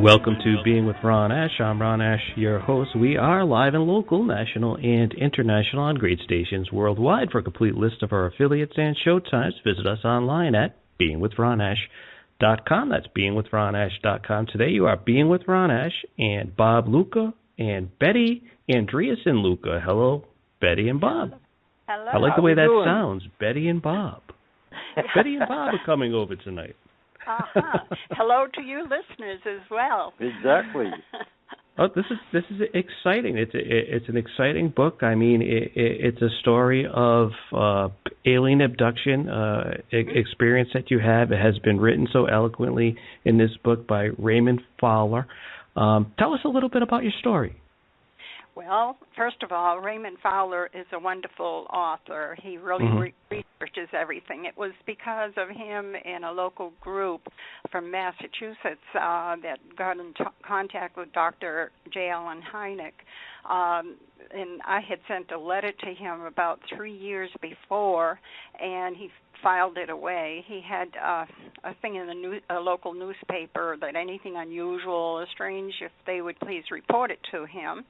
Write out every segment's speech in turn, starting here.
Welcome to Being with Ron Ash. I'm Ron Ash, your host. We are live and local, national and international on great stations worldwide. For a complete list of our affiliates and showtimes, visit us online at beingwithronash.com. That's beingwithronash.com. Today you are Being with Ron Ash and Bob Luca and Betty Andreasson Luca. Hello, Betty and Bob. Hello. I like the way that sounds, Betty and Bob. Betty and Bob are coming over tonight. Hello to you listeners as well. Exactly. Oh, this is exciting. It's an exciting book. I mean, it's a story of alien abduction experience that you have. It has been written so eloquently in this book by Raymond Fowler. Tell us a little bit about your story. Well, first of all, Raymond Fowler is a wonderful author. He really researches everything. It was because of him and a local group from Massachusetts that got in contact with Dr. J. Allen Hynek. And I had sent a letter to him about 3 years before, and he filed it away. He had a thing in a local newspaper that anything unusual or strange, if they would please report it to him.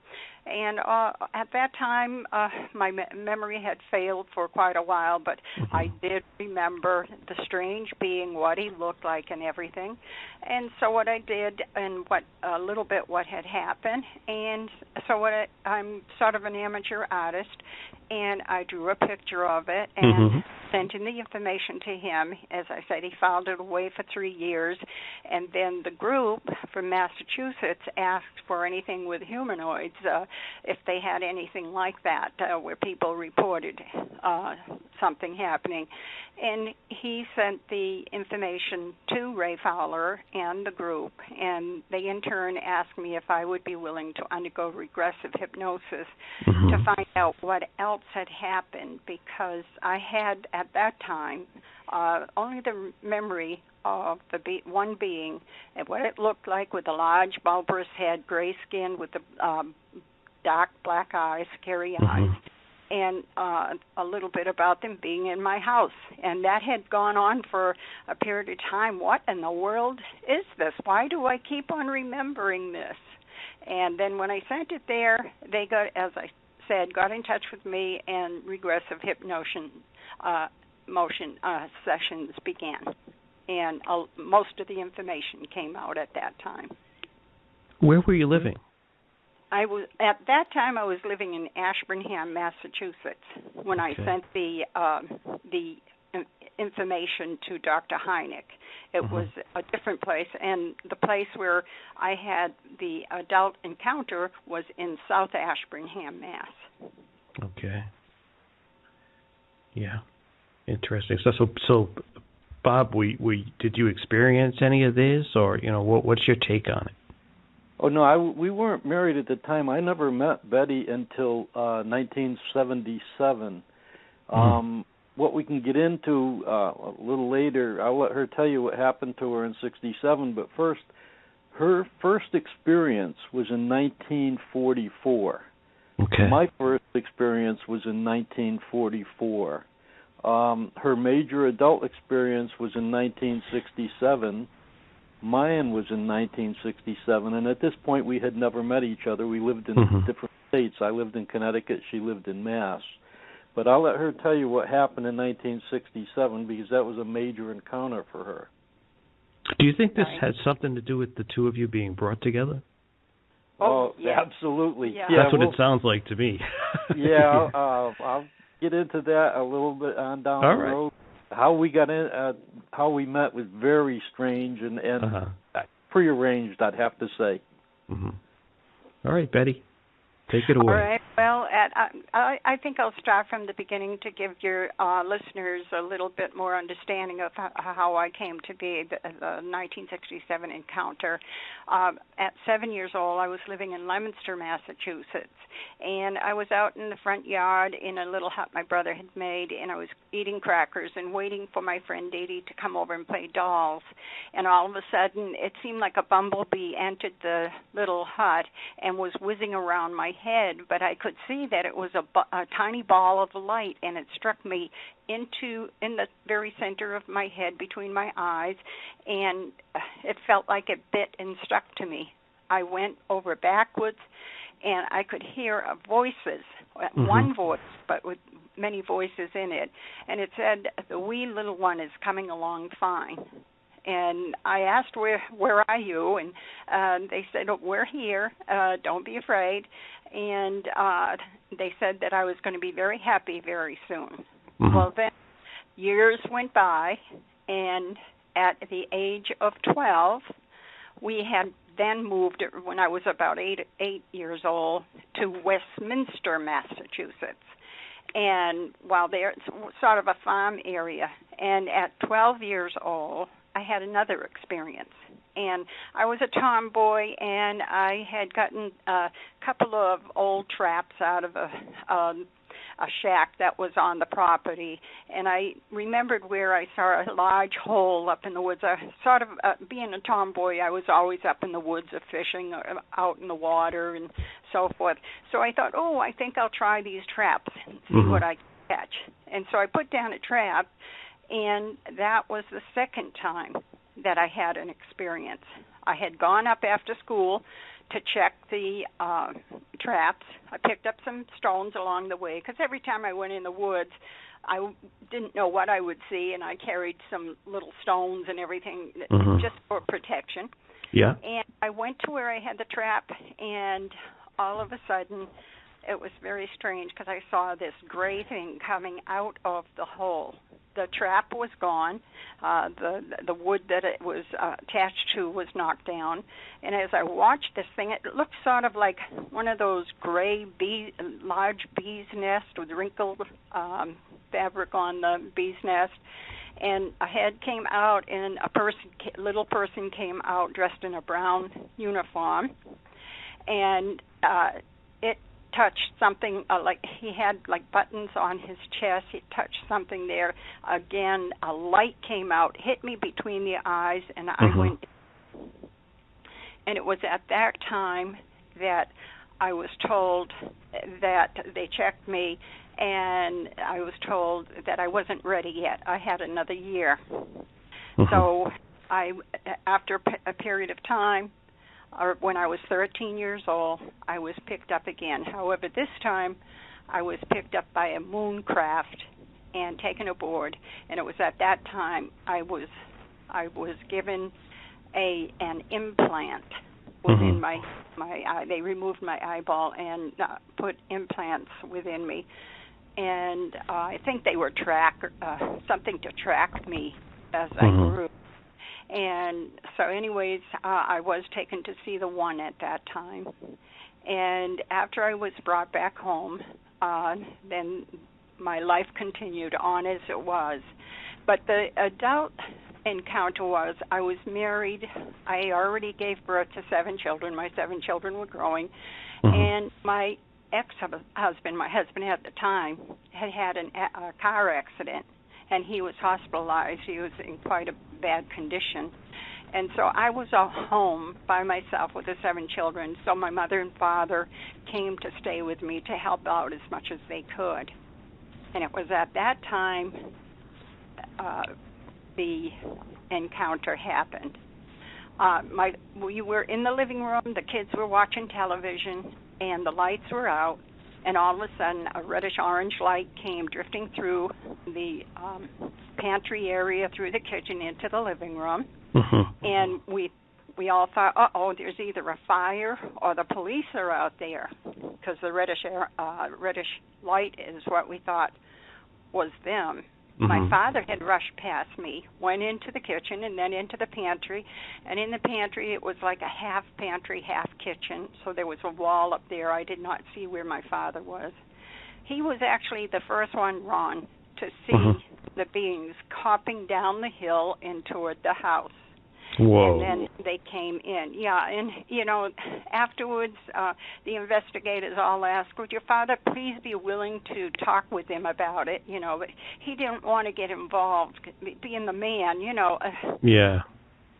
And at that time, my memory had failed for quite a while, but I did remember the strange being, what he looked like and everything. And so what I did, and what a little bit what had happened, and so I'm sort of an amateur artist, and I drew a picture of it and sent in the information to him. As I said, he filed it away for 3 years, and then the group from Massachusetts asked for anything with humanoids, if they had anything like that, where people reported something happening. And he sent the information to Ray Fowler and the group, and they in turn asked me if I would be willing to undergo regressive hypnosis to find out what else had happened, because I had at that time only the memory of the one being and what it looked like, with a large bulbous head, gray skin with the dark black eyes, scary eyes, and a little bit about them being in my house. And that had gone on for a period of time. What in the world is this? Why do I keep on remembering this? And then when I sent it there, they got, as I said, got in touch with me, and regressive hypnosis motion sessions began. And most of the information came out at that time. Where were you living? At that time I was living in Ashburnham, Massachusetts, when I sent the information to Dr. Hynek. It was a different place, and the place where I had the adult encounter was in South Ashburnham, Mass. Okay. Yeah. Interesting. So Bob, did you experience any of this, or what's your take on it? Oh no, we weren't married at the time. I never met Betty until 1977. What we can get into a little later, I'll let her tell you what happened to her in '67. But first, her first experience was in 1944. Okay. My first experience was in 1944. Her major adult experience was in 1967. Mine was in 1967, and at this point we had never met each other. We lived in different states. I lived in Connecticut. She lived in Mass. But I'll let her tell you what happened in 1967, because that was a major encounter for her. Do you think this has something to do with the two of you being brought together? Oh, yeah. Absolutely. Yeah. That's what it sounds like to me. Yeah, I'll get into that a little bit on down the road. How we got in, how we met was very strange and prearranged, I'd have to say. All right, Betty, take it away. All right. Well, I think I'll start from the beginning to give your listeners a little bit more understanding of how I came to be the 1967 encounter. At 7 years old, I was living in Leominster, Massachusetts, and I was out in the front yard in a little hut my brother had made, and I was eating crackers and waiting for my friend Dee Dee to come over and play dolls. And all of a sudden, it seemed like a bumblebee entered the little hut and was whizzing around my head, but I could see that it was a tiny ball of light, and it struck me in the very center of my head between my eyes, and it felt like it bit and stuck to me. I went over backwards, and I could hear voices, one voice, but with many voices in it, and it said, "The wee little one is coming along fine." And I asked, where are you? And they said, "Oh, we're here. Don't be afraid." And they said that I was going to be very happy very soon. Well, then years went by, and at the age of 12, we had then moved, when I was about 8 years old, to Westminster, Massachusetts. And while there, it's sort of a farm area. And at 12 years old, I had another experience. And I was a tomboy, and I had gotten a couple of old traps out of a shack that was on the property. And I remembered where I saw a large hole up in the woods. Being a tomboy, I was always up in the woods of fishing, out in the water and so forth. So I thought, I think I'll try these traps and see what I can catch. And so I put down a trap, and that was the second time that I had an experience. I had gone up after school to check the traps. I picked up some stones along the way, because every time I went in the woods, I didn't know what I would see, and I carried some little stones and everything just for protection. Yeah. And I went to where I had the trap, and all of a sudden, it was very strange, because I saw this gray thing coming out of the hole. The trap was gone. The wood that it was attached to was knocked down. And as I watched this thing, it looked sort of like one of those gray large bee's nest with wrinkled fabric on the bee's nest. And a head came out, and a little person came out dressed in a brown uniform. And it touched something, like he had like buttons on his chest. He touched something there. Again, a light came out, hit me between the eyes, and I went. And it was at that time that I was told that they checked me, and I was told that I wasn't ready yet. I had another year. So after a period of time, or when I was 13 years old, I was picked up again. However, this time I was picked up by a moon craft and taken aboard, and it was at that time I was given an implant within my eye. They removed my eyeball and put implants within me, and I think they were something to track me as I grew. And so anyways, I was taken to see the one at that time. And after I was brought back home, then my life continued on as it was. But the adult encounter was, I was married. I already gave birth to 7 children. My 7 children were growing. And my ex-husband, my husband at the time, had a car accident. And he was hospitalized. He was in quite a bad condition. And so I was at home by myself with the 7 children. So my mother and father came to stay with me to help out as much as they could. And it was at that time the encounter happened. We were in the living room. The kids were watching television, and the lights were out. And all of a sudden, a reddish-orange light came drifting through the pantry area, through the kitchen, into the living room. And we all thought, there's either a fire or the police are out there, because the reddish light is what we thought was them. My father had rushed past me, went into the kitchen, and then into the pantry. And in the pantry, it was like a half pantry, half kitchen. So there was a wall up there. I did not see where my father was. He was actually the first one, Ron, to see the beings hopping down the hill and toward the house. Whoa. And then they came in. Yeah, and, afterwards, the investigators all asked, would your father please be willing to talk with him about it? But he didn't want to get involved, being the man, Yeah.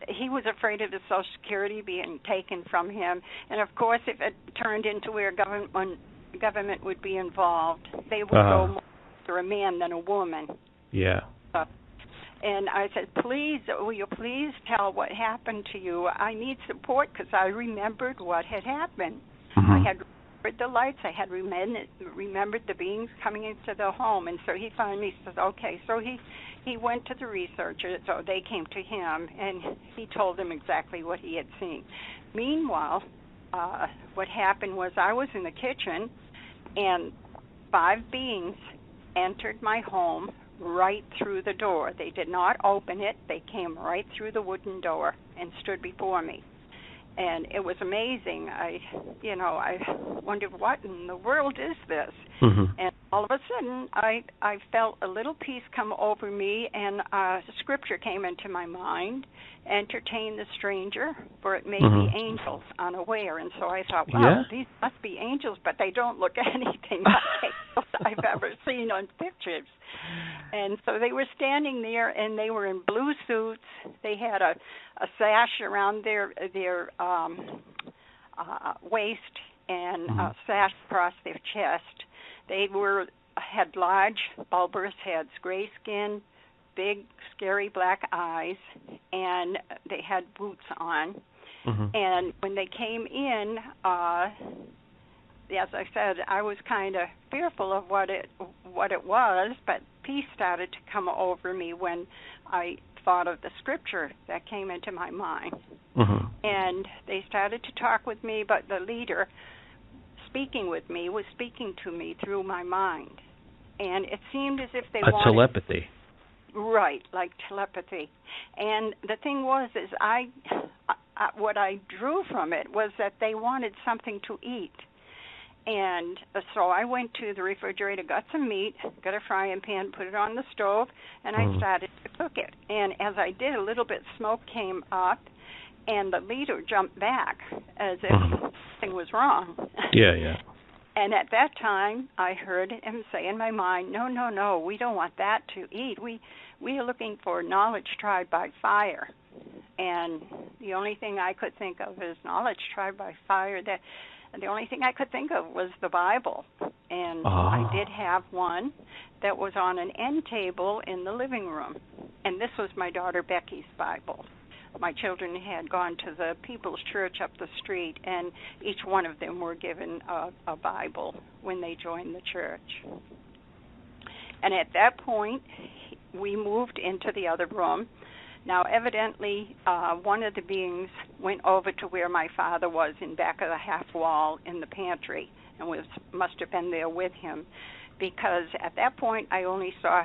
he was afraid of the Social Security being taken from him, and of course, if it turned into where government would be involved, they would go more after a man than a woman. Yeah. And I said, please, will you please tell what happened to you? I need support because I remembered what had happened. Mm-hmm. I had remembered the lights. I had remembered the beings coming into the home. And so he finally said, okay. So he went to the researchers. So they came to him, and he told them exactly what he had seen. Meanwhile, what happened was I was in the kitchen, and 5 beings entered my home right through the door. They did not open it. They came right through the wooden door and stood before me. And it was amazing. I wondered, what in the world is this? Mm-hmm. And all of a sudden, I felt a little peace come over me, and scripture came into my mind: entertain the stranger, for it may be angels unaware. And so I thought, wow, these must be angels, but they don't look anything like angels I've ever seen on pictures. And so they were standing there, and they were in blue suits. They had a sash around their waist and a sash across their chest. They had large, bulbous heads, gray skin, big, scary black eyes, and they had boots on. Mm-hmm. And when they came in, as I said, I was kind of fearful of what it was, but peace started to come over me when I thought of the scripture that came into my mind. Mm-hmm. And they started to talk with me, but the leader speaking with me was speaking to me through my mind. And it seemed as if they wanted... telepathy. Right, like telepathy. And the thing was, is what I drew from it was that they wanted something to eat. And so I went to the refrigerator, got some meat, got a frying pan, put it on the stove, and I started to cook it. And as I did, a little bit of smoke came up, and the leader jumped back as if something was wrong. Yeah. And at that time, I heard him say in my mind, no, we don't want that to eat. We are looking for knowledge tried by fire. And the only thing I could think of is knowledge tried by fire. The only thing I could think of was the Bible. And I did have one that was on an end table in the living room. And this was my daughter Becky's Bible. My children had gone to the People's Church up the street, and each one of them were given a Bible when they joined the church. And at that point, we moved into the other room. Now, evidently, one of the beings went over to where my father was in back of the half wall in the pantry, and must have been there with him, because at that point I only saw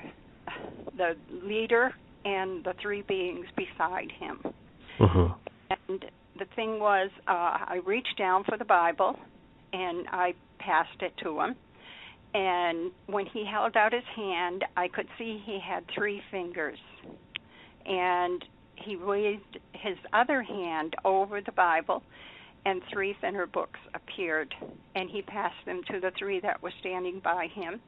the leader and the 3 beings beside him. Mm-hmm. And the thing was, I reached down for the Bible, and I passed it to him. And when he held out his hand, I could see he had 3 fingers. And he raised his other hand over the Bible, and 3 thinner books appeared. And he passed them to the 3 that were standing by him.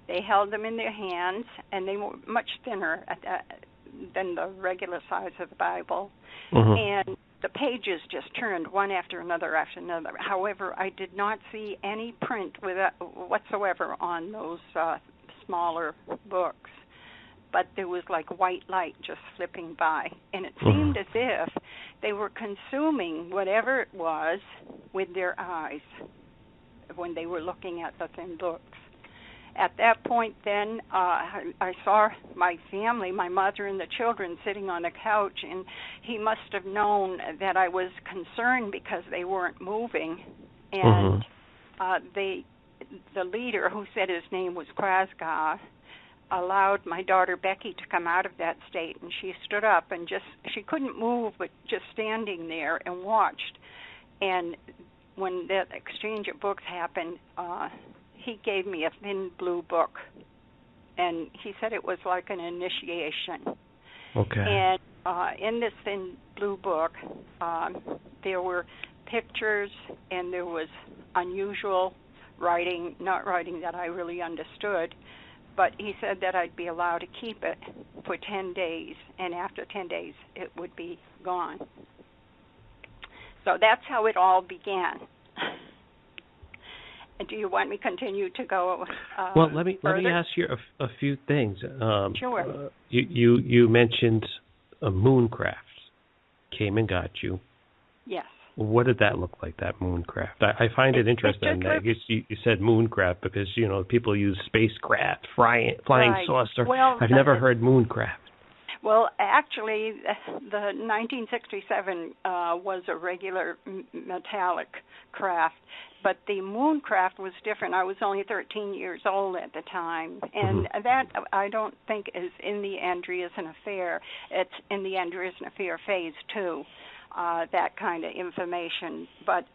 They held them in their hands, and they were much thinner than the regular size of the Bible. Mm-hmm. And the pages just turned one after another after another. However, I did not see any print whatsoever on those smaller books. But there was like white light just flipping by. And it seemed as if they were consuming whatever it was with their eyes when they were looking at the thin books. At that point then, I saw my family, my mother and the children sitting on a couch, and he must have known that I was concerned because they weren't moving. And the leader, who said his name was Krasgar, allowed my daughter Becky to come out of that state, and she stood up and she couldn't move, but just standing there and watched. And when that exchange of books happened, he gave me a thin blue book, and he said it was like an initiation. Okay. And in this thin blue book, there were pictures, and there was unusual writing, not writing that I really understood, but he said that I'd be allowed to keep it for 10 days, and after 10 days it would be gone. So that's how it all began. Do you want me to continue to go well, let me further? ask you a few things. Sure. You mentioned a mooncraft came and got you. Yes. What did that look like, that mooncraft? I find it interesting that you said mooncraft because, people use spacecraft, flying right. saucer. Well, I've never heard mooncraft. Well, actually, the 1967 was a regular metallic craft, but the mooncraft was different. I was only 13 years old at the time, and that I don't think is in the Andreasson Affair. It's in the Andreasson Affair Phase 2, that kind of information. But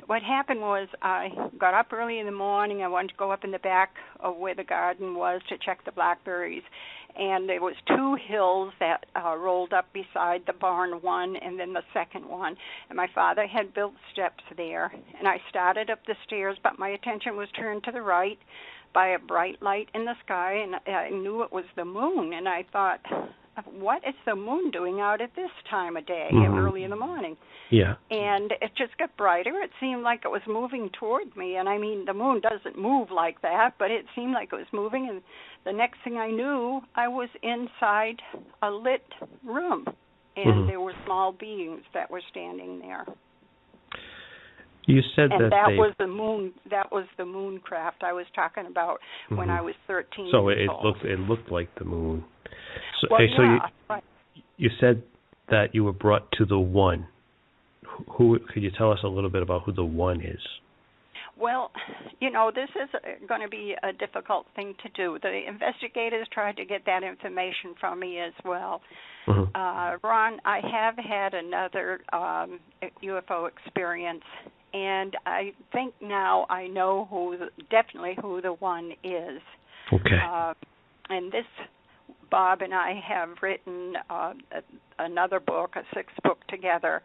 what happened was I got up early in the morning. I wanted to go up in the back of where the garden was to check the blackberries. And there was 2 hills that rolled up beside the barn, one and then the second one. And my father had built steps there. And I started up the stairs, but my attention was turned to the right by a bright light in the sky. And I knew it was the moon. And I thought, what is the moon doing out at this time of day, early in the morning? Yeah. And it just got brighter. It seemed like it was moving toward me. And I mean, the moon doesn't move like that, but it seemed like it was moving. And the next thing I knew, I was inside a lit room. And there were small beings that were standing there. You said and that was the moon. That was the moon craft I was talking about when I was 13. So years old. it looked like the moon. So, well, right. You said that you were brought to the one. Who could you tell us a little bit about who the one is? Well, this is going to be a difficult thing to do. The investigators tried to get that information from me as well. Ron, I have had another UFO experience, and I think now I know definitely who the one is. Okay. And this, Bob and I have written another book, a 6th book together,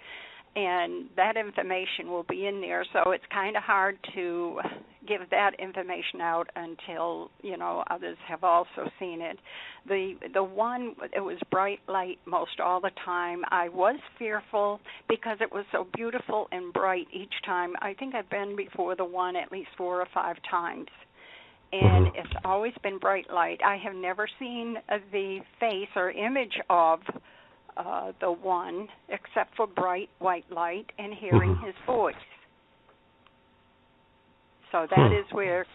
and that information will be in there. So it's kind of hard to give that information out until others have also seen it. The one, it was bright light most all the time. I was fearful because it was so beautiful and bright each time. I think I've been before the one at least 4 or 5 times. And it's always been bright light. I have never seen the face or image of the one except for bright white light and hearing his voice. So that is where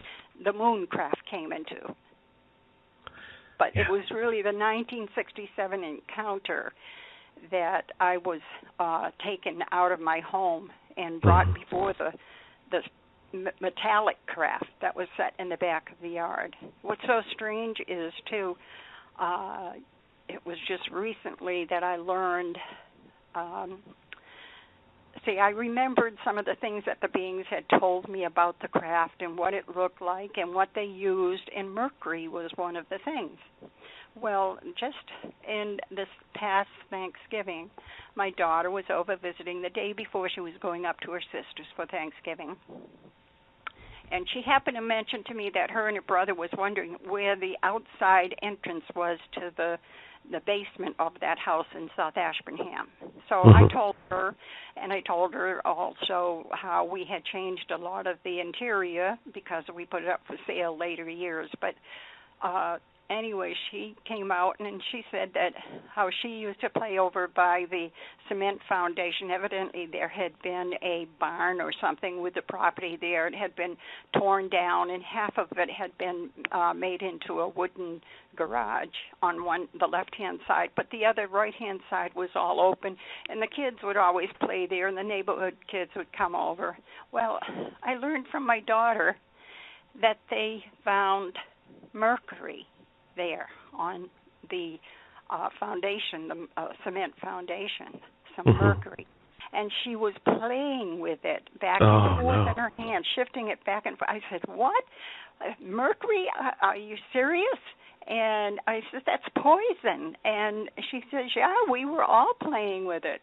the mooncraft came into. But it was really the 1967 encounter that I was taken out of my home and brought before the metallic craft that was set in the back of the yard. What's so strange is, too, it was just recently that I learned, I remembered some of the things that the beings had told me about the craft and what it looked like and what they used, and mercury was one of the things. Well, just in this past Thanksgiving, my daughter was over visiting the day before she was going up to her sister's for Thanksgiving. And she happened to mention to me that her and her brother was wondering where the outside entrance was to the basement of that house in South Ashburnham. So I told her, and I told her also how we had changed a lot of the interior because we put it up for sale later years. But anyway, she came out and she said that how she used to play over by the cement foundation. Evidently there had been a barn or something with the property there. It had been torn down and half of it had been made into a wooden garage on the left-hand side, but the other right-hand side was all open, and the kids would always play there, and the neighborhood kids would come over. Well, I learned from my daughter that they found mercury there on the foundation, the cement foundation, some mercury. And she was playing with it back and forth in her hand, shifting it back and forth. I said, what? Mercury? Are you serious? And I said, that's poison. And she says, yeah, we were all playing with it.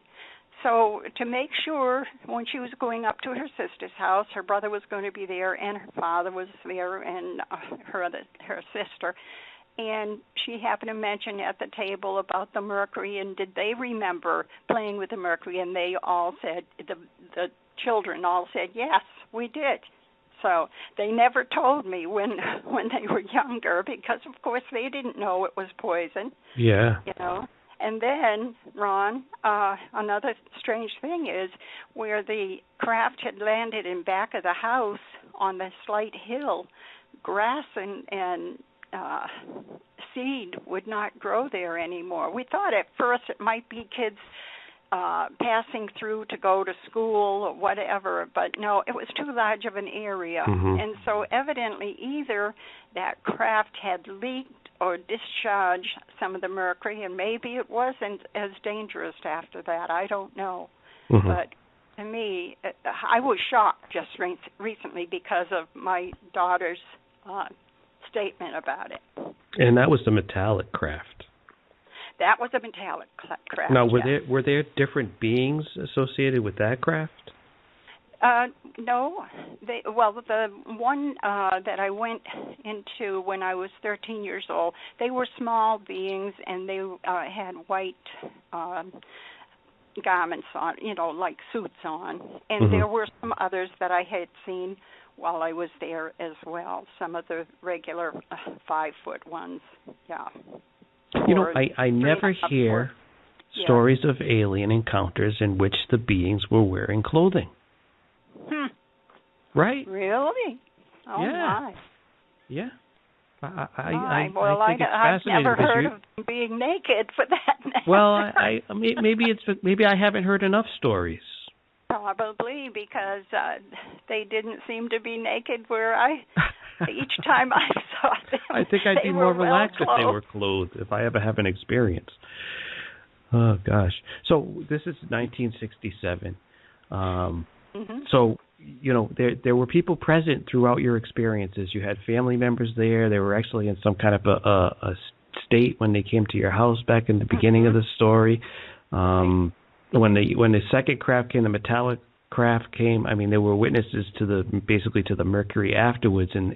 so to make sure, when she was going up to her sister's house, her brother was going to be there, and her father was there, and her sister. And she happened to mention at the table about the mercury, and did they remember playing with the mercury? And they all said, the children all said, yes, we did. So they never told me when they were younger, because of course they didn't know it was poison. Yeah. You know. And then, Ron, another strange thing is where the craft had landed in back of the house on the slight hill, grass and seed would not grow there anymore. We thought at first it might be kids passing through to go to school or whatever, but no, it was too large of an area. Mm-hmm. And so evidently either that craft had leaked or discharged some of the mercury, and maybe it wasn't as dangerous after that. I don't know. Mm-hmm. But to me, I was shocked just recently because of my daughter's statement about it. And that was the metallic craft. That was a metallic craft. Now, were yes. there different beings associated with that craft? No. The one that I went into when I was 13 years old, they were small beings, and they had white garments on, like suits on. And mm-hmm. there were some others that I had seen while I was there as well, some of the regular 5-foot ones, yeah. I never hear stories of alien encounters in which the beings were wearing clothing. Right? Really? Oh, yeah. my. Yeah. I think it's I've fascinating. never heard of them being naked, for that matter. Well, maybe I haven't heard enough stories. Probably because they didn't seem to be naked each time I saw them. I think I'd be more relaxed if they were clothed, if I ever have an experience. Oh, gosh. So this is 1967. Mm-hmm. So, there were people present throughout your experiences. You had family members there. They were actually in some kind of a state when they came to your house back in the beginning mm-hmm. of the story. When the second craft came, the metallic craft came, I mean, there were witnesses to the mercury afterwards in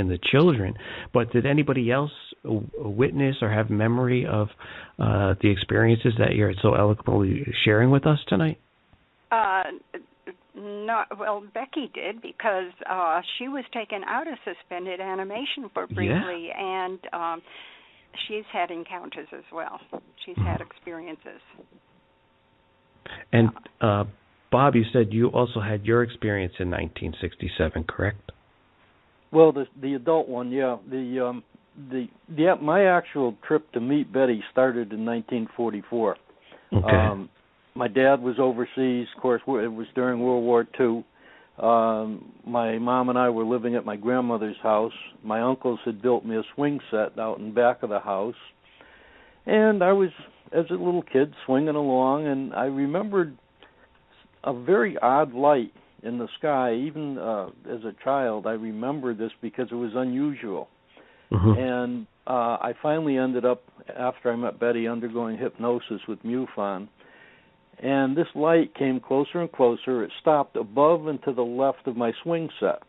the children. But did anybody else witness or have memory of the experiences that you're so eloquently sharing with us tonight? No, well, Becky did, because she was taken out of suspended animation for briefly, and she's had encounters as well. She's had experiences. And Bob, you said you also had your experience in 1967, correct? Well, the adult one, yeah. My actual trip to meet Betty started in 1944. Okay. My dad was overseas. Of course, it was during World War II. My mom and I were living at my grandmother's house. My uncles had built me a swing set out in back of the house. And I was, as a little kid, swinging along, and I remembered a very odd light in the sky. Even as a child, I remember this because it was unusual. Mm-hmm. And I finally ended up, after I met Betty, undergoing hypnosis with MUFON. And this light came closer and closer. It stopped above and to the left of my swing set.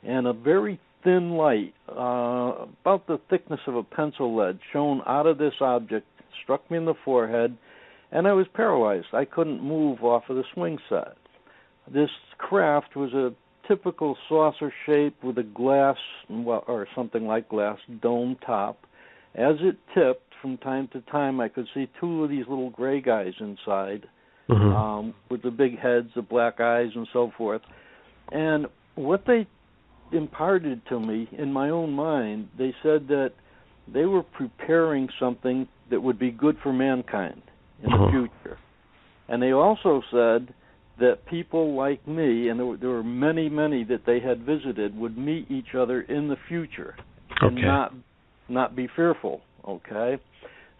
And a very thin light, about the thickness of a pencil lead, shone out of this object, struck me in the forehead, and I was paralyzed. I couldn't move off of the swing set. This craft was a typical saucer shape with a glass, or something like glass, dome top. As it tipped, from time to time, I could see two of these little gray guys inside, mm-hmm. With the big heads, the black eyes, and so forth. And what they imparted to me in my own mind, they said that they were preparing something that would be good for mankind in the future. And they also said that people like me, and there were many, many that they had visited, would meet each other in the future and not be fearful. Okay,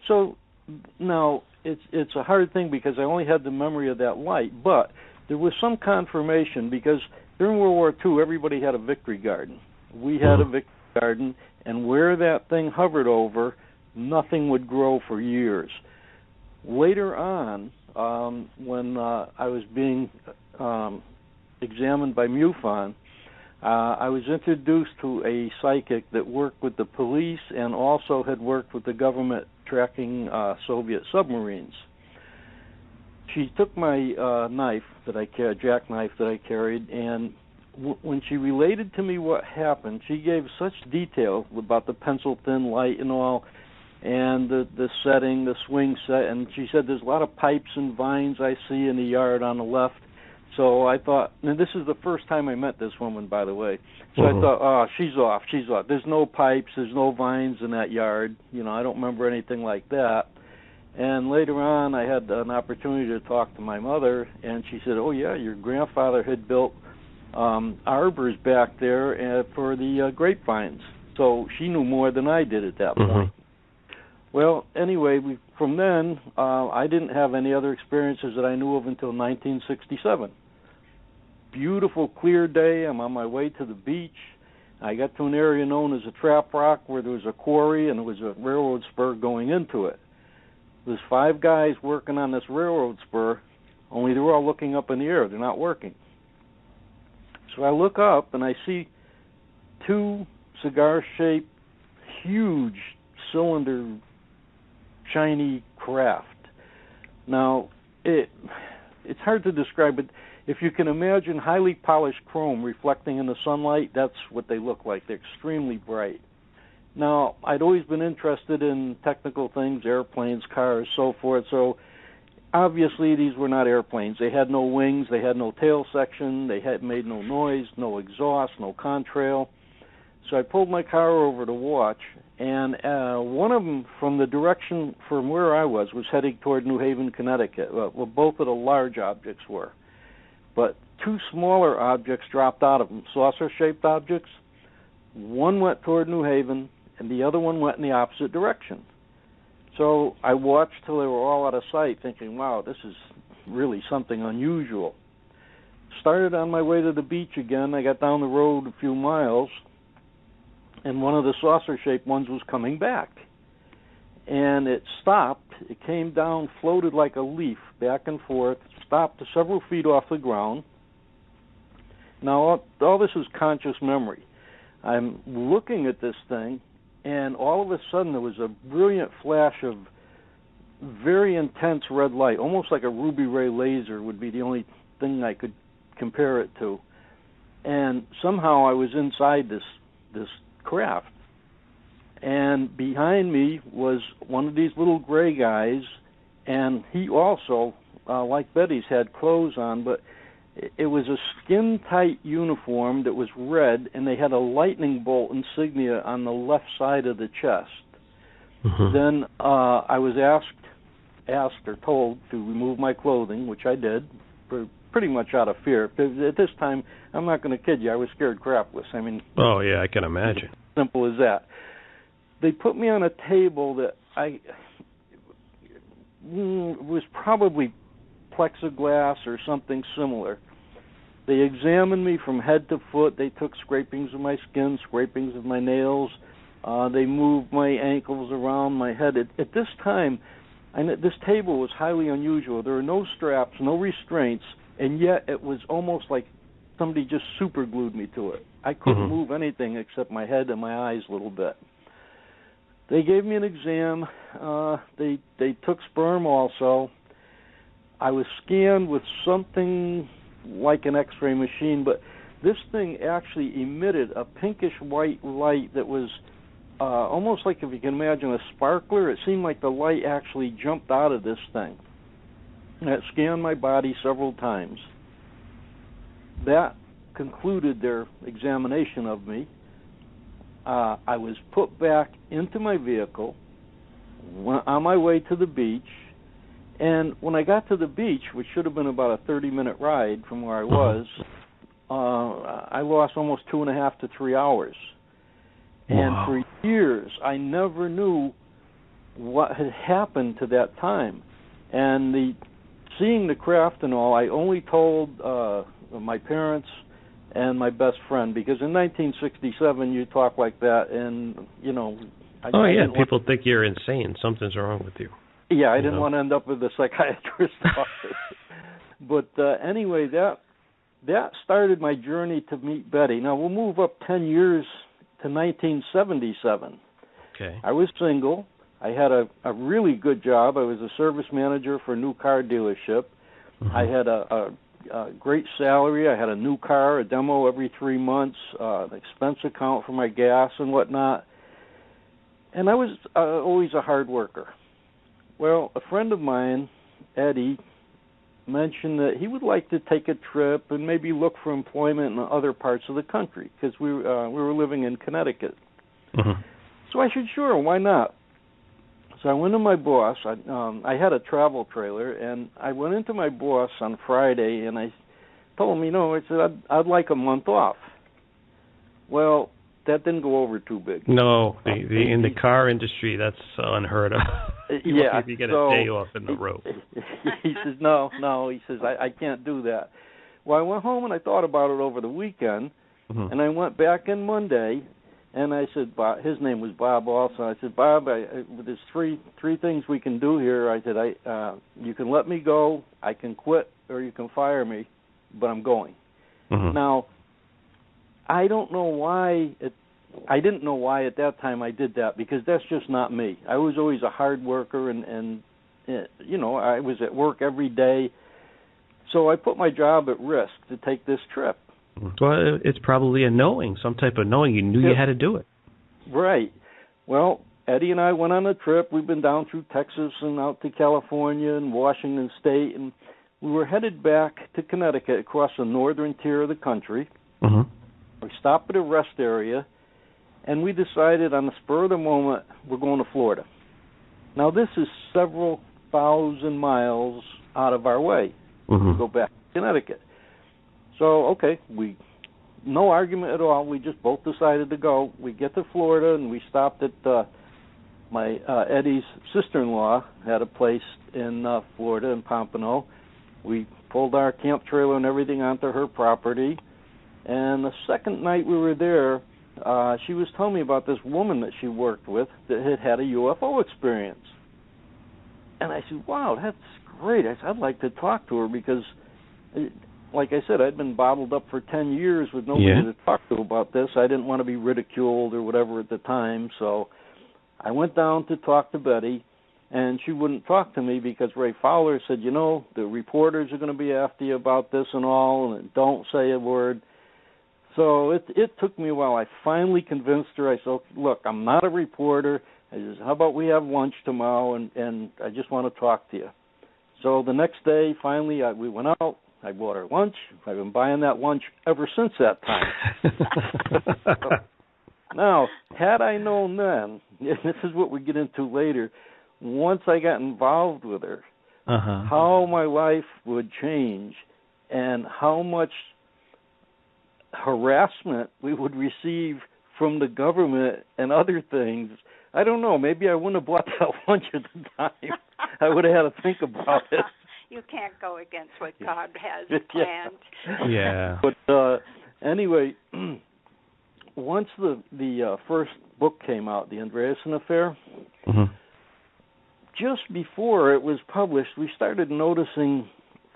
so now it's a hard thing because I only had the memory of that light, but there was some confirmation because during World War II, everybody had a victory garden. We had a victory garden, and where that thing hovered over, nothing would grow for years. Later on, when I was being examined by MUFON. I was introduced to a psychic that worked with the police and also had worked with the government tracking Soviet submarines. She took my knife that I carried, jackknife that I carried, and when she related to me what happened, she gave such detail about the pencil-thin light and all, and the setting, the swing set, and she said there's a lot of pipes and vines I see in the yard on the left. So I thought, and this is the first time I met this woman, by the way. So I thought, oh, she's off. There's no pipes, there's no vines in that yard. You know, I don't remember anything like that. And later on, I had an opportunity to talk to my mother, and she said, oh, yeah, your grandfather had built arbors back there for the grapevines. So she knew more than I did at that point. Well, anyway, from then, I didn't have any other experiences that I knew of until 1967. Beautiful, clear day. I'm on my way to the beach. I got to an area known as a trap rock where there was a quarry and there was a railroad spur going into it. There's 5 guys working on this railroad spur, only they're all looking up in the air. They're not working. So I look up and I see 2 cigar-shaped, huge cylinder, shiny craft. Now, it's hard to describe, but if you can imagine highly polished chrome reflecting in the sunlight, that's what they look like. They're extremely bright. Now, I'd always been interested in technical things, airplanes, cars, so forth, so obviously these were not airplanes. They had no wings, they had no tail section, they had made no noise, no exhaust, no contrail. So I pulled my car over to watch, and one of them from the direction from where I was heading toward New Haven, Connecticut. Well, both of the large objects were. But 2 smaller objects dropped out of them, saucer-shaped objects. One went toward New Haven, and the other one went in the opposite direction. So I watched till they were all out of sight, thinking, wow, this is really something unusual. Started on my way to the beach again. I got down the road a few miles, and one of the saucer-shaped ones was coming back. And it stopped. It came down, floated like a leaf, back and forth, stopped several feet off the ground. Now, all this is conscious memory. I'm looking at this thing, and all of a sudden there was a brilliant flash of very intense red light, almost like a ruby ray laser would be the only thing I could compare it to. And somehow I was inside this craft. And behind me was one of these little gray guys, and he also, like Betty's, had clothes on, but it was a skin-tight uniform that was red, and they had a lightning bolt insignia on the left side of the chest. Then I was asked or told to remove my clothing, which I did, pretty much out of fear. At this time, I'm not going to kid you, I was scared crapless. I mean, oh yeah, I can imagine. Simple as that. They put me on a table that was probably plexiglass or something similar. They examined me from head to foot. They took scrapings of my skin, scrapings of my nails. They moved my ankles around my head. At this time, this table was highly unusual. There were no straps, no restraints, and yet it was almost like somebody just super glued me to it. I couldn't move anything except my head and my eyes a little bit. They gave me an exam. They took sperm also. I was scanned with something like an X-ray machine, but this thing actually emitted a pinkish white light that was almost like, if you can imagine, a sparkler. It seemed like the light actually jumped out of this thing. And it scanned my body several times. That concluded their examination of me. I was put back into my vehicle, went on my way to the beach, and when I got to the beach, which should have been about a 30-minute ride from where I was, I lost almost 2.5 to 3 hours. And for years, I never knew what had happened to that time. And seeing the craft and all, I only told my parents and my best friend, because in 1967 you talk like that, and you know. People think you're insane. Something's wrong with you. Yeah, I didn't want to end up with a psychiatrist's office. But anyway, that started my journey to meet Betty. Now, we'll move up 10 years to 1977. Okay. I was single. I had a really good job. I was a service manager for a new car dealership. Mm-hmm. I had a great salary. I had a new car, a demo every 3 months, an expense account for my gas and whatnot. And I was always a hard worker. Well, a friend of mine, Eddie, mentioned that he would like to take a trip and maybe look for employment in other parts of the country because we were living in Connecticut. Mm-hmm. So I said, sure, why not? So I went to my boss. I had a travel trailer, and I went into my boss on Friday, and I told him, I said, I'd like a month off. Well, that didn't go over too big. No, in the car industry, that's unheard of. Yeah. If you get a day off in the road. He says, no. He says, I can't do that. Well, I went home, and I thought about it over the weekend, mm-hmm. and I went back in Monday, and I said, Bob, his name was Bob also. I said, Bob, there's three things we can do here. I said, you can let me go, I can quit, or you can fire me, but I'm going. Mm-hmm. Now, I don't know why. I didn't know why at that time I did that because that's just not me. I was always a hard worker, and I was at work every day. So I put my job at risk to take this trip. Well, it's probably a knowing, some type of knowing. You knew you had to do it. Right. Well, Eddie and I went on a trip. We've been down through Texas and out to California and Washington State, and we were headed back to Connecticut across the northern tier of the country. Mm-hmm. We stopped at a rest area, and we decided on the spur of the moment we're going to Florida. Now, this is several thousand miles out of our way to go back to Connecticut. So, okay, no argument at all. We just both decided to go. We get to Florida, and we stopped at my Eddie's sister-in-law had a place in Florida, in Pompano. We pulled our camp trailer and everything onto her property. And the second night we were there, she was telling me about this woman that she worked with that had a UFO experience. And I said, wow, that's great. I said, I'd like to talk to her because, like I said, I'd been bottled up for 10 years with nobody to talk to about this. I didn't want to be ridiculed or whatever at the time. So I went down to talk to Betty, and she wouldn't talk to me because Ray Fowler said, the reporters are going to be after you about this and all, and don't say a word. So it took me a while. I finally convinced her. I said, look, I'm not a reporter. I said, how about we have lunch tomorrow, and I just want to talk to you. So the next day, finally, we went out. I bought her lunch. I've been buying that lunch ever since that time. Now, had I known then, and this is what we get into later, once I got involved with her, how my life would change and how much harassment we would receive from the government and other things. I don't know. Maybe I wouldn't have bought that lunch at the time. I would have had to think about it. You can't go against what God has planned. Yeah. But anyway, once the first book came out, The Andreasson Affair, just before it was published, we started noticing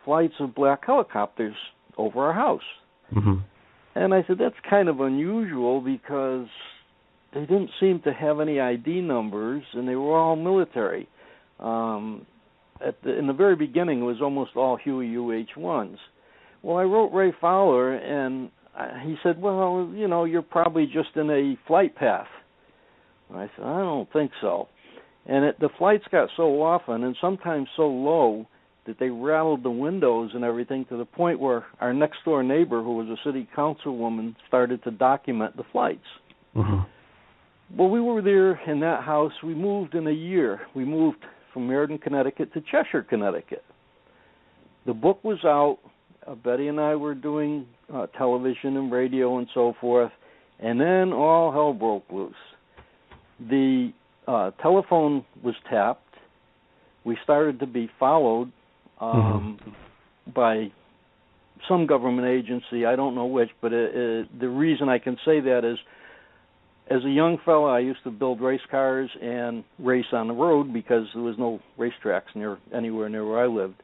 flights of black helicopters over our house. And I said, that's kind of unusual because they didn't seem to have any ID numbers, and they were all military. In the very beginning, it was almost all Huey UH-1s. Well, I wrote Ray Fowler, and he said, well, you're probably just in a flight path. And I said, I don't think so. And the flights got so often and sometimes so low that they rattled the windows and everything to the point where our next-door neighbor, who was a city councilwoman, started to document the flights. Well, we were there in that house. We moved in a year. We moved from Meriden, Connecticut to Cheshire, Connecticut. The book was out. Betty and I were doing television and radio and so forth, and then all hell broke loose. The telephone was tapped. We started to be followed by some government agency. I don't know which, but the reason I can say that is as a young fella, I used to build race cars and race on the road because there was no racetracks anywhere near where I lived.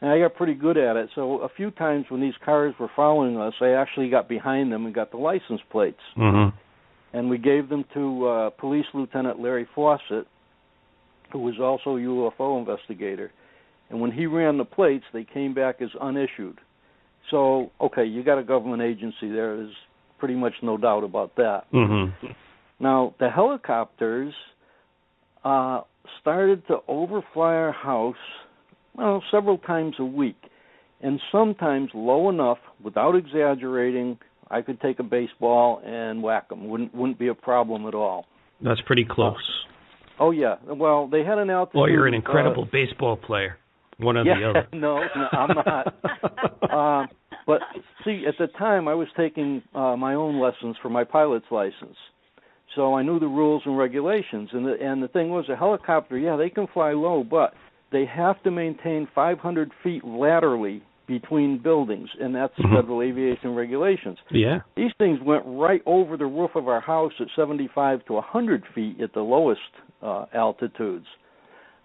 And I got pretty good at it. So a few times when these cars were following us, I actually got behind them and got the license plates. Mm-hmm. And we gave them to Police Lieutenant Larry Fawcett, who was also a UFO investigator. And when he ran the plates, they came back as unissued. So, okay, you got a government agency there. There's pretty much no doubt about that. Mm-hmm. Now, the helicopters started to overfly our house, several times a week, and sometimes low enough, without exaggerating, I could take a baseball and whack them. Wouldn't be a problem at all. That's pretty close. Oh, yeah. Well, they had an altitude. Well, you're an incredible baseball player. One or the other. No, I'm not. But, see, at the time, I was taking my own lessons for my pilot's license. So I knew the rules and regulations. And the thing was, a helicopter, they can fly low, but they have to maintain 500 feet laterally between buildings, and that's federal aviation regulations. Yeah. These things went right over the roof of our house at 75 to 100 feet at the lowest altitudes.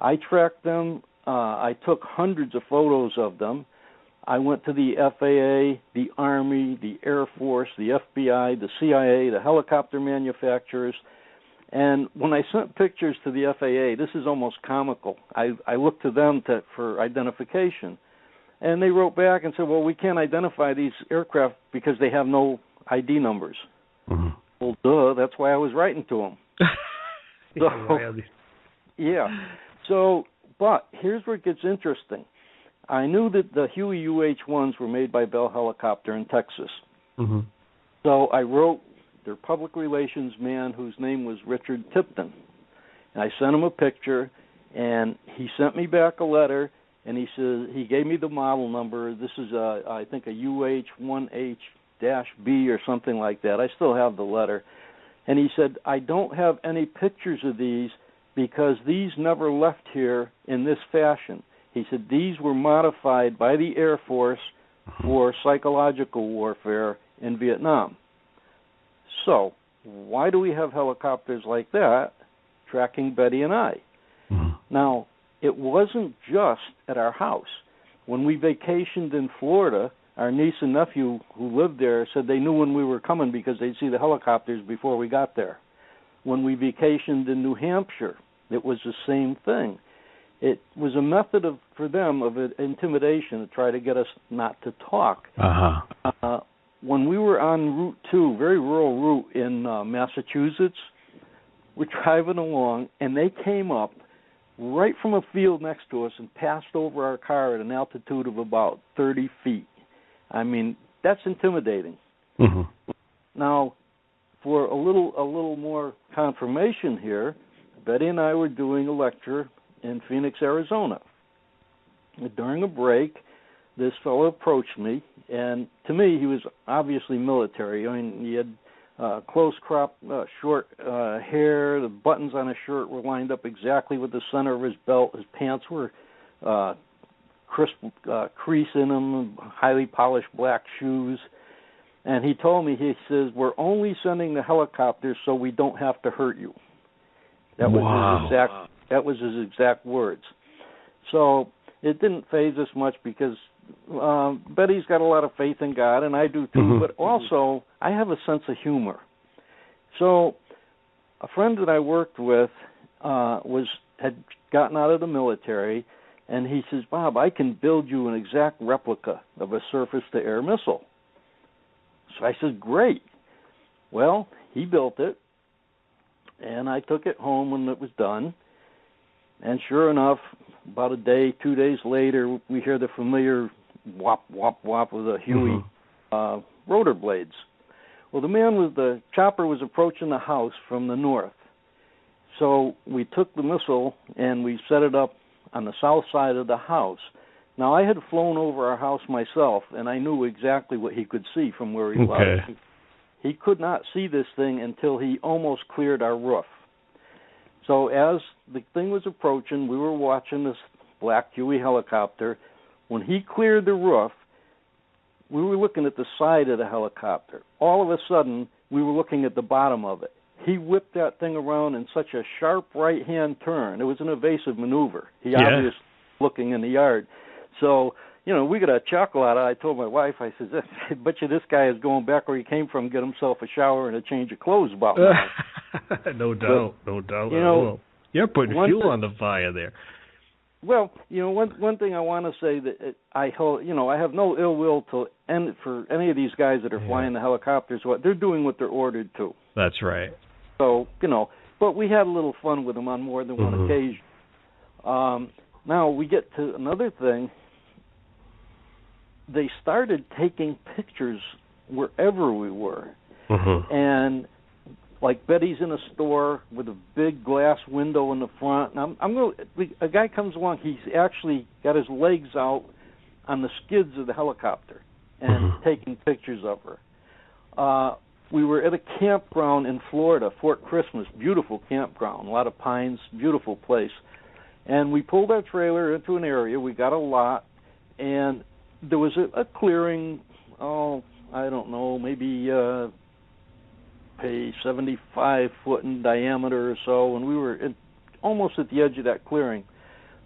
I tracked them. I took hundreds of photos of them. I went to the FAA, the Army, the Air Force, the FBI, the CIA, the helicopter manufacturers. And when I sent pictures to the FAA, this is almost comical. I looked to them for identification. And they wrote back and said, well, we can't identify these aircraft because they have no ID numbers. Mm-hmm. Well, duh, that's why I was writing to them. So, but here's where it gets interesting. I knew that the Huey UH-1s were made by Bell Helicopter in Texas. Mm-hmm. So I wrote their public relations man, whose name was Richard Tipton. And I sent him a picture, and he sent me back a letter, and he said he gave me the model number. This is, I think, a UH-1H-B or something like that. I still have the letter. And he said, I don't have any pictures of these because these never left here in this fashion. He said these were modified by the Air Force for psychological warfare in Vietnam. So why do we have helicopters like that tracking Betty and I? Mm-hmm. Now, it wasn't just at our house. When we vacationed in Florida, our niece and nephew who lived there said they knew when we were coming because they'd see the helicopters before we got there. When we vacationed in New Hampshire, it was the same thing. It was a method for them of intimidation to try to get us not to talk. Uh-huh. When we were on Route 2, very rural route in Massachusetts, we're driving along, and they came up right from a field next to us and passed over our car at an altitude of about 30 feet. I mean, that's intimidating. Mm-hmm. Now, for a little more confirmation here, Betty and I were doing a lecture in Phoenix, Arizona. During a break, this fellow approached me, and to me, he was obviously military. I mean, he had close-cropped, short hair. The buttons on his shirt were lined up exactly with the center of his belt. His pants were crisp crease in them, highly polished black shoes. And he told me, he says, we're only sending the helicopters so we don't have to hurt you. That was his exact words. So it didn't faze us much because Betty's got a lot of faith in God, and I do too. Mm-hmm. But also, I have a sense of humor. So a friend that I worked with had gotten out of the military, and he says, Bob, I can build you an exact replica of a surface-to-air missile. So I said, great. Well, he built it, and I took it home when it was done. And sure enough, about a day, 2 days later, we hear the familiar whop, whop, whop of the Huey rotor blades. Well, the man with the chopper was approaching the house from the north. So we took the missile and we set it up on the south side of the house. Now, I had flown over our house myself, and I knew exactly what he could see from where he was. He could not see this thing until he almost cleared our roof. So as the thing was approaching, we were watching this black Huey helicopter. When he cleared the roof, we were looking at the side of the helicopter. All of a sudden, we were looking at the bottom of it. he whipped that thing around in such a sharp right-hand turn. It was an evasive maneuver. He obviously looking in the yard. So, we got a chuckle out of it. I told my wife, I said, I bet you this guy is going back where he came from, get himself a shower and a change of clothes about now. No doubt. You're putting fuel on the fire there. Well, one thing I want to say that I have no ill will for any of these guys that are flying the helicopters. They're doing what they're ordered to. That's right. So, but we had a little fun with them on more than one occasion. Now we get to another thing. They started taking pictures wherever we were, and like Betty's in a store with a big glass window in the front. And a guy comes along. He's actually got his legs out on the skids of the helicopter and taking pictures of her. We were at a campground in Florida, Fort Christmas, beautiful campground, a lot of pines, beautiful place. And we pulled our trailer into an area. We got a lot, and there was a clearing, I don't know, maybe a 75 foot in diameter or so, and we were almost at the edge of that clearing.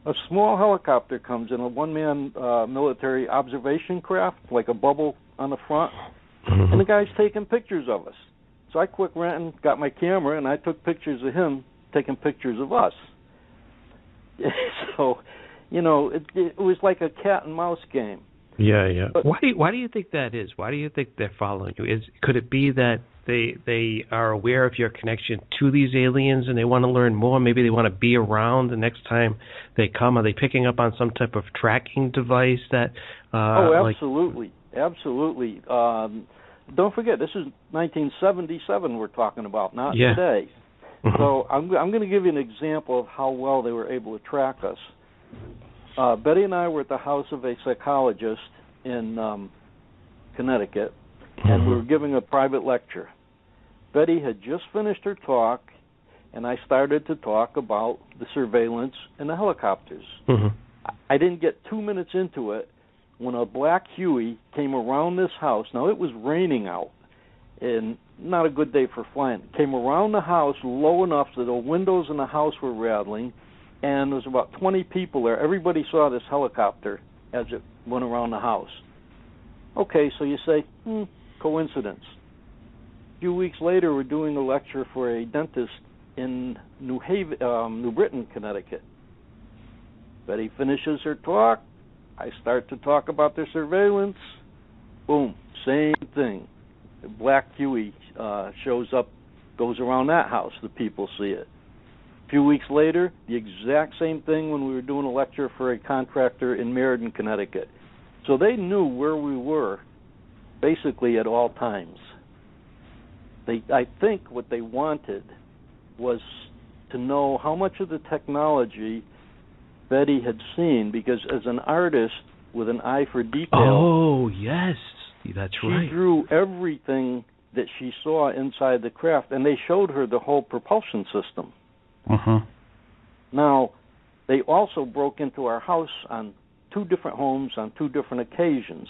A small helicopter comes in, a one-man military observation craft, like a bubble on the front, and the guy's taking pictures of us. So I quick ran and got my camera, and I took pictures of him taking pictures of us. So, it was like a cat and mouse game. Yeah. But why do you think that is? Why do you think they're following you? Could it be that they are aware of your connection to these aliens and they want to learn more? Maybe they want to be around the next time they come. Are they picking up on some type of tracking device that? Absolutely, absolutely. Don't forget, this is 1977 we're talking about, not today. So I'm going to give you an example of how well they were able to track us. Betty and I were at the house of a psychologist in Connecticut, and we were giving a private lecture. Betty had just finished her talk, and I started to talk about the surveillance and the helicopters. I didn't get 2 minutes into it when a black Huey came around this house. Now, it was raining out, and not a good day for flying. Came around the house low enough that the windows in the house were rattling, and there was about 20 people there. Everybody saw this helicopter as it went around the house. Okay, so you say, coincidence. A few weeks later, we're doing a lecture for a dentist in New Britain, Connecticut. Betty finishes her talk. I start to talk about their surveillance. Boom, same thing. The black Huey shows up, goes around that house. The people see it. A few weeks later, the exact same thing when we were doing a lecture for a contractor in Meriden, Connecticut. So they knew where we were basically at all times. I think what they wanted was to know how much of the technology Betty had seen, because as an artist with an eye for detail... Oh, yes, that's right. She drew everything that she saw inside the craft, and they showed her the whole propulsion system. Now, they also broke into our house on 2 different homes on 2 different occasions.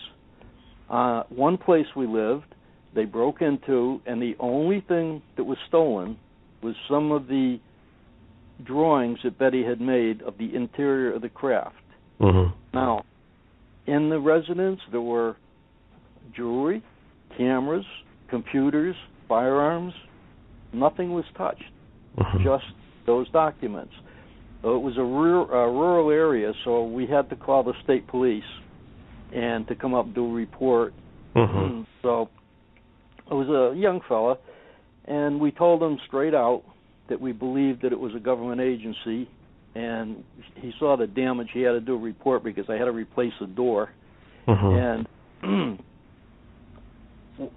One place we lived, they broke into, and the only thing that was stolen was some of the drawings that Betty had made of the interior of the craft. Now, in the residence, there were jewelry, cameras, computers, firearms. Nothing was touched, just those documents. It was a rural area, so we had to call the state police and to come up and do a report. So it was a young fella, and we told him straight out that we believed that it was a government agency, and he saw the damage. He had to do a report because I had to replace the door. And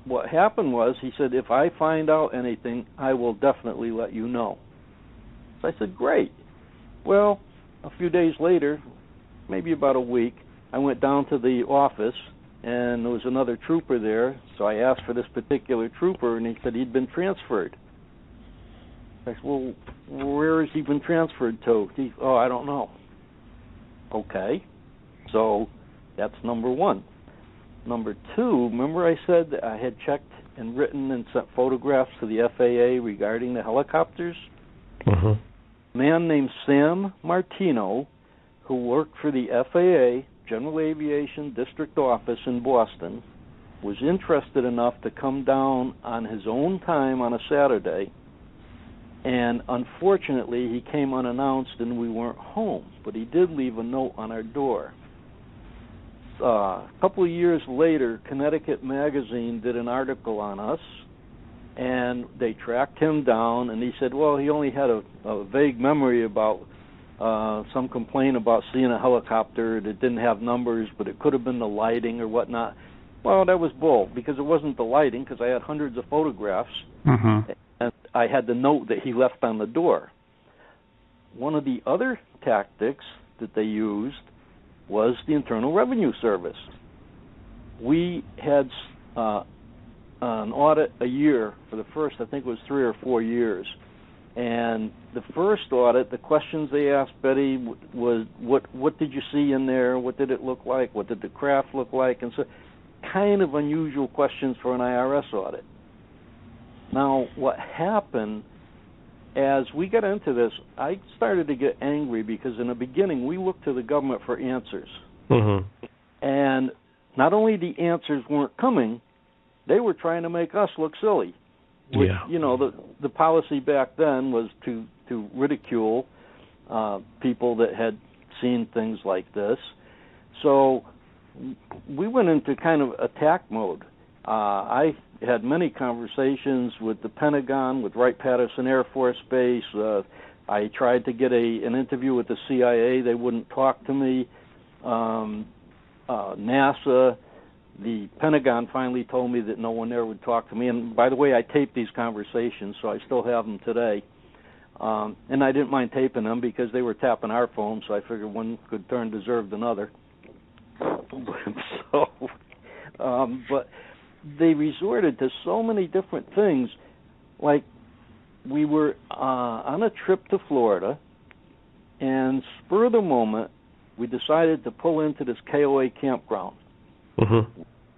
what happened was, he said, if I find out anything, I will definitely let you know. So I said, great. Well, a few days later, maybe about a week, I went down to the office, and there was another trooper there, so I asked for this particular trooper, and he said he'd been transferred. I said, well, where has he been transferred to? I don't know. Okay, so that's number one. Number two, remember I said that I had checked and written and sent photographs to the FAA regarding the helicopters? Uh-huh. A man named Sam Martino, who worked for the FAA, General Aviation District Office in Boston, was interested enough to come down on his own time on a Saturday, and unfortunately he came unannounced and we weren't home, but he did leave a note on our door. A couple of years later, Connecticut Magazine did an article on us, and they tracked him down, and he said, well, he only had a vague memory about some complaint about seeing a helicopter that didn't have numbers, but it could have been the lighting or whatnot. Well, that was bull, because it wasn't the lighting, because I had hundreds of photographs, and I had the note that he left on the door. One of the other tactics that they used was the Internal Revenue Service. We had an audit a year for the first, I think it was 3 or 4 years. And the first audit, the questions they asked Betty was, what did you see in there? What did it look like? What did the craft look like? And so, kind of unusual questions for an IRS audit. Now, what happened, as we got into this, I started to get angry because in the beginning we looked to the government for answers. And not only the answers weren't coming, they were trying to make us look silly. Which, you know, the policy back then was to ridicule people that had seen things like this. So we went into kind of attack mode. I had many conversations with the Pentagon, with Wright-Patterson Air Force Base. I tried to get an interview with the CIA. They wouldn't talk to me. NASA, the Pentagon finally told me that no one there would talk to me. And by the way, I taped these conversations, so I still have them today. And I didn't mind taping them because they were tapping our phone, so I figured one good turn deserved another. But they resorted to so many different things. Like, we were on a trip to Florida, and spur of the moment, we decided to pull into this KOA campground,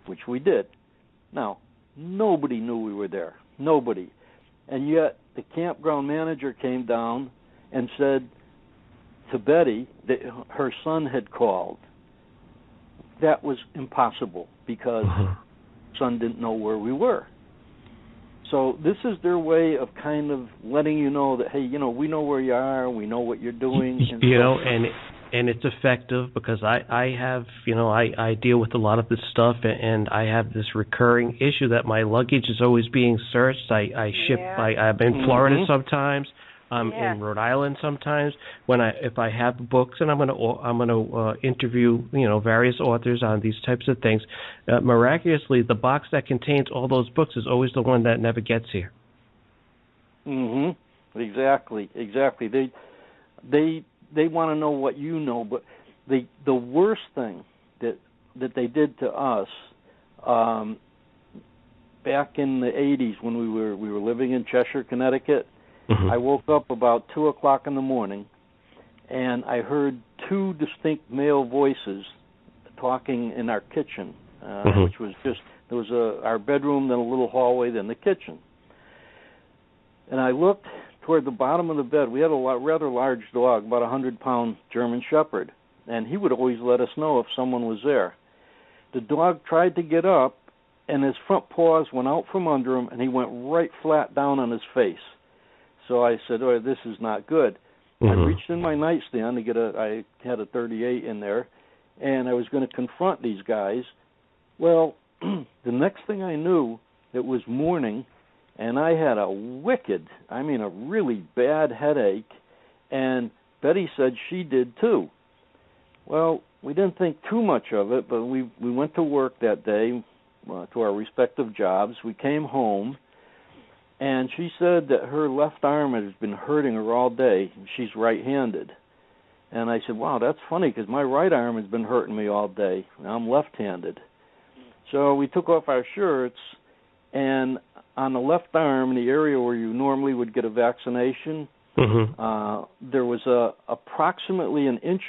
which we did. Now, nobody knew we were there. Nobody. And yet, the campground manager came down and said to Betty that her son had called. That was impossible because son didn't know where we were. So this is their way of kind of letting you know that, hey, you know, we know where you are, we know what you're doing. And you know, and it's effective because I have, you know, I deal with a lot of this stuff, and I have this recurring issue that my luggage is always being searched. I ship, I'm in Florida sometimes. In Rhode Island sometimes. If I have books, and I'm gonna interview, you know, various authors on these types of things. Miraculously, the box that contains all those books is always the one that never gets here. Exactly. They want to know what you know, but the worst thing that they did to us back in the 80s when we were living in Cheshire, Connecticut. I woke up about 2 o'clock in the morning, and I heard two distinct male voices talking in our kitchen, which was there was our bedroom, then a little hallway, then the kitchen. And I looked toward the bottom of the bed. We had a rather large dog, about 100-pound German Shepherd, and he would always let us know if someone was there. The dog tried to get up, and his front paws went out from under him, and he went right flat down on his face. So I said, "Oh, this is not good." I reached in my nightstand to get I had a .38 in there, and I was going to confront these guys. Well, the next thing I knew, it was morning, and I had a really bad headache, and Betty said she did too. Well, we didn't think too much of it, but we went to work that day to our respective jobs. We came home. And she said that her left arm has been hurting her all day. She's right-handed. And I said, wow, that's funny because my right arm has been hurting me all day. I'm left-handed. So we took off our shirts, and on the left arm, in the area where you normally would get a vaccination, there was approximately 1.25 inch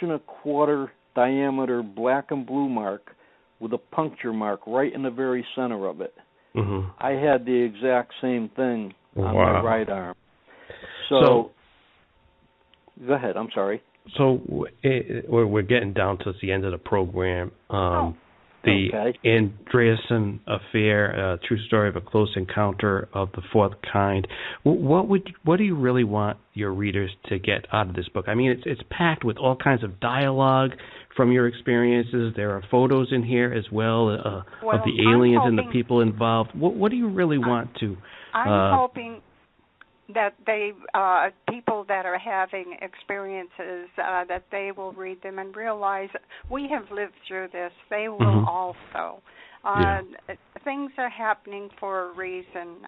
diameter black and blue mark with a puncture mark right in the very center of it. Mm-hmm. I had the exact same thing on my right arm. So go ahead. I'm sorry. So we're getting down to the end of the program. The Andreasson Affair, true story of a close encounter of the fourth kind. What do you really want your readers to get out of this book? I mean, it's packed with all kinds of dialogue from your experiences. There are photos in here as well of the aliens and the people involved. What do you really want to? I'm hoping that people that are having experiences, that they will read them and realize we have lived through this. They will also. Things are happening for a reason.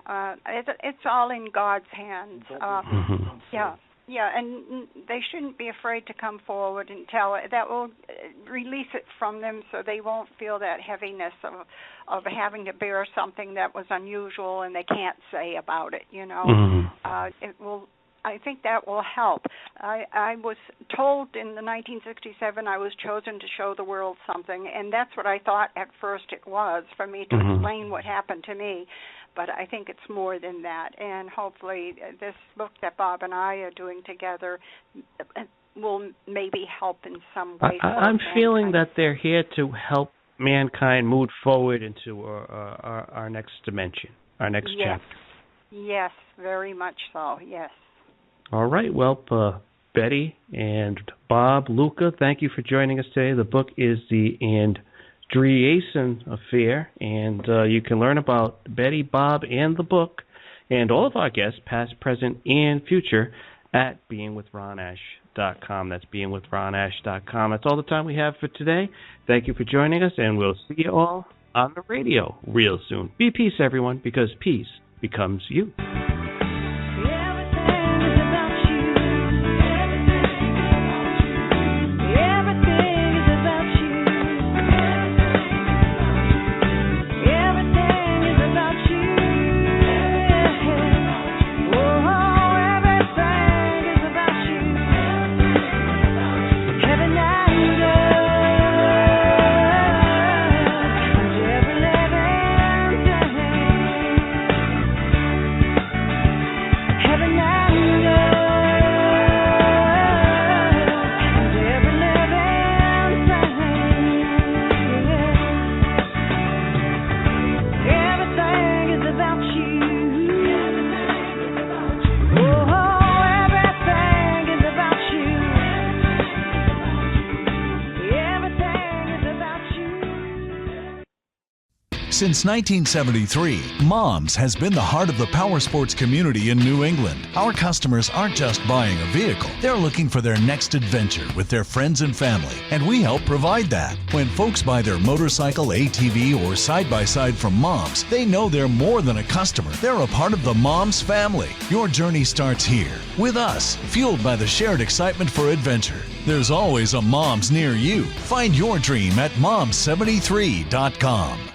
It's all in God's hands. Yeah, and they shouldn't be afraid to come forward and tell it. That will release it from them, so they won't feel that heaviness of having to bear something that was unusual and they can't say about it. You know, it will. I think that will help. I was told in the 1967 I was chosen to show the world something, and that's what I thought at first it was, for me to explain what happened to me. But I think it's more than that, and hopefully this book that Bob and I are doing together will maybe help in some way. I'm feeling that they're here to help mankind move forward into our next dimension, our next chapter. Yes, very much so, yes. All right, well, Betty and Bob, Luca, thank you for joining us today. The book is The Andreasson Affair, and you can learn about Betty, Bob, and the book, and all of our guests, past, present, and future, at beingwithronash.com. That's beingwithronash.com. That's all the time we have for today. Thank you for joining us, and we'll see you all on the radio real soon. Be peace, everyone, because peace becomes you. Since 1973, Moms has been the heart of the power sports community in New England. Our customers aren't just buying a vehicle, they're looking for their next adventure with their friends and family, and we help provide that. When folks buy their motorcycle, ATV, or side-by-side from Moms, they know they're more than a customer. They're a part of the Moms family. Your journey starts here, with us, fueled by the shared excitement for adventure. There's always a Moms near you. Find your dream at moms73.com.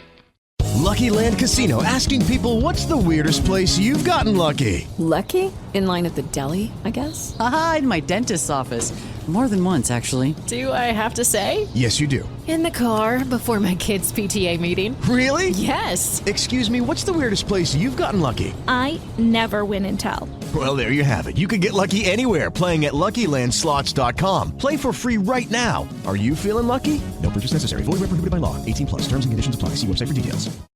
Lucky Land Casino, asking people, what's the weirdest place you've gotten lucky? Lucky? In line at the deli, I guess? Aha, in my dentist's office. More than once, actually. Do I have to say? Yes, you do. In the car before my kids' PTA meeting. Really? Yes. Excuse me, what's the weirdest place you've gotten lucky? I never win and tell. Well, there you have it. You can get lucky anywhere, playing at LuckyLandSlots.com. Play for free right now. Are you feeling lucky? No purchase necessary. Void where prohibited by law. 18+. Terms and conditions apply. See website for details.